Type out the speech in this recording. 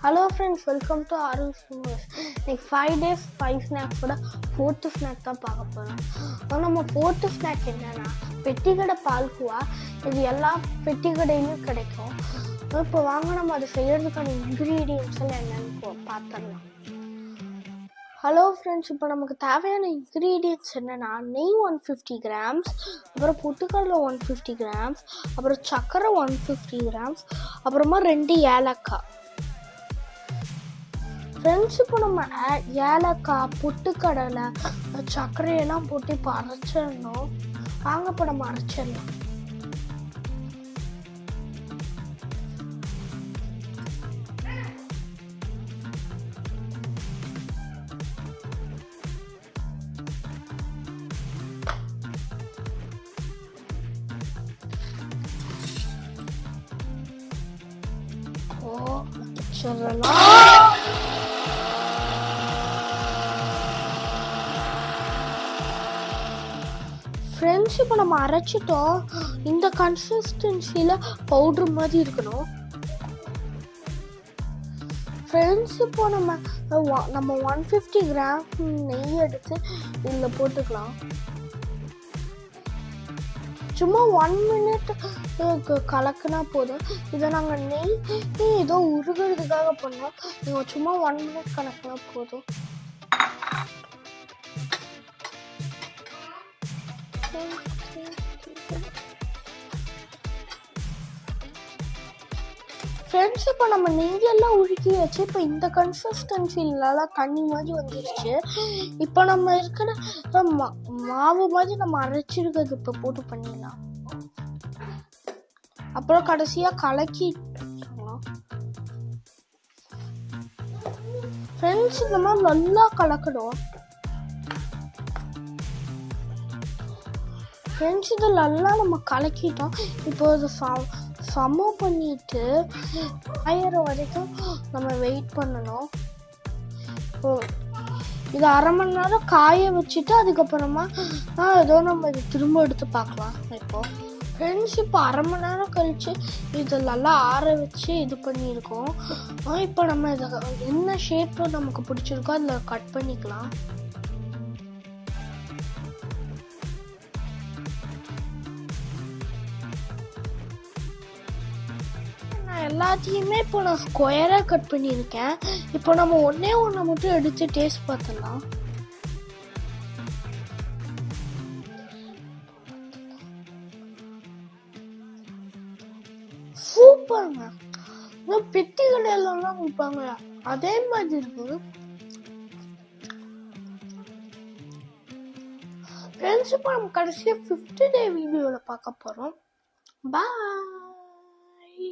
Hello friends, welcome to Arul's Universe. Like 5 days 5 snacks ஓட 4th snack தான் பார்க்க போகிறோம். நம்ம 4th snack என்னன்னா பெட்டிக்கடை பால்குவா. இது எல்லா பெட்டி கடையிலும் கிடைக்கும். இப்போ வாங்க நம்ம அதை செய்யறதுக்கான இன்க்ரீடியன்ஸ் எல்லாம் என்னன்னு பார்த்துடலாம். ஹலோ ஃப்ரெண்ட்ஸ், இப்போ நமக்கு தேவையான இன்க்ரீடியன்ட்ஸ் என்னென்னா நெய் 150 grams, அப்புறம் பொட்டுக்கடலை 150 grams, அப்புறம் சர்க்கரை 150 grams, அப்புறமா 2 ஏலக்காய். ஃப்ரெண்ட்ஸ், இப்போ நம்ம ஏலக்காய், பொட்டுக்கடலை, சர்க்கரையெல்லாம் போட்டு இப்போ அரைச்சிடணும். வாங்க இப்போ நம்ம அரைச்சிடலாம். ஃப்ரெண்ட்ஸ், இப்போ நம்ம அரைச்சிட்டோம். இந்த கன்சிஸ்டன்சியில் பவுட்ரு மாதிரி இருக்கணும். ஃப்ரெண்ட்ஸ், இப்போ நம்ம 150 கிராம் நெய் எடுத்து இதில் போட்டுக்கலாம். சும்மா 1 minute கலக்குனா போதும். இதை நாங்கள் நெய் ஏதோ உருகிறதுக்காக பண்ணோம். நீங்கள் சும்மா 1 minute கலக்குனா போதும். ஃப்ரெண்ட்ஸ், இப்போ நம்ம நெய்யெல்லாம் உருக்கி வச்சு இப்போ இந்த கன்சிஸ்டன்சிலாம் தண்ணி மாதிரி வந்துருச்சு. இப்போ நம்ம இருக்கிற மாவு மாதிரி நம்ம அரைச்சிருக்கிறது இப்போ போட்டு பண்ணிடலாம். அப்புறம் கடைசியாக கலக்கி ஃப்ரெண்ட்ஸ், இந்த மாதிரி நல்லா கலக்கணும். ஃப்ரெண்ட்ஸ், இது நல்லா நம்ம கலக்கிட்டோம். இப்போ இது சமம் பண்ணிட்டு காயிற வரைக்கும் நம்ம வெயிட் பண்ணணும். இது அரை மணி நேரம் காய வச்சுட்டு அதுக்கப்புறமா ஏதோ நம்ம இது திரும்ப எடுத்து பார்க்கலாம். இப்போ ஃப்ரெண்ட்ஸ், இப்போ அரை மணி நேரம் கழிச்சு இது நல்லா ஆற வச்சு இது பண்ணியிருக்கோம். இப்போ நம்ம இதை என்ன ஷேப்பு நமக்கு பிடிச்சிருக்கோ அதில் கட் பண்ணிக்கலாம். எல்லாத்தையுமே இப்போ நான் ஸ்கொயராக கட் பண்ணியிருக்கேன். இப்போ நம்ம ஒன்றே மட்டும் எடுத்து டேஸ்ட் பார்த்துடலாம். சூப்பருங்க. பெட்டி கடையிலலாம் விற்பாங்க அதே மாதிரி இருக்கு. ஃப்ரெண்ட்ஸ், இப்போ நம்ம கடைசியாக 50 day வீடியோவில் பார்க்க போகிறோம். பாய்.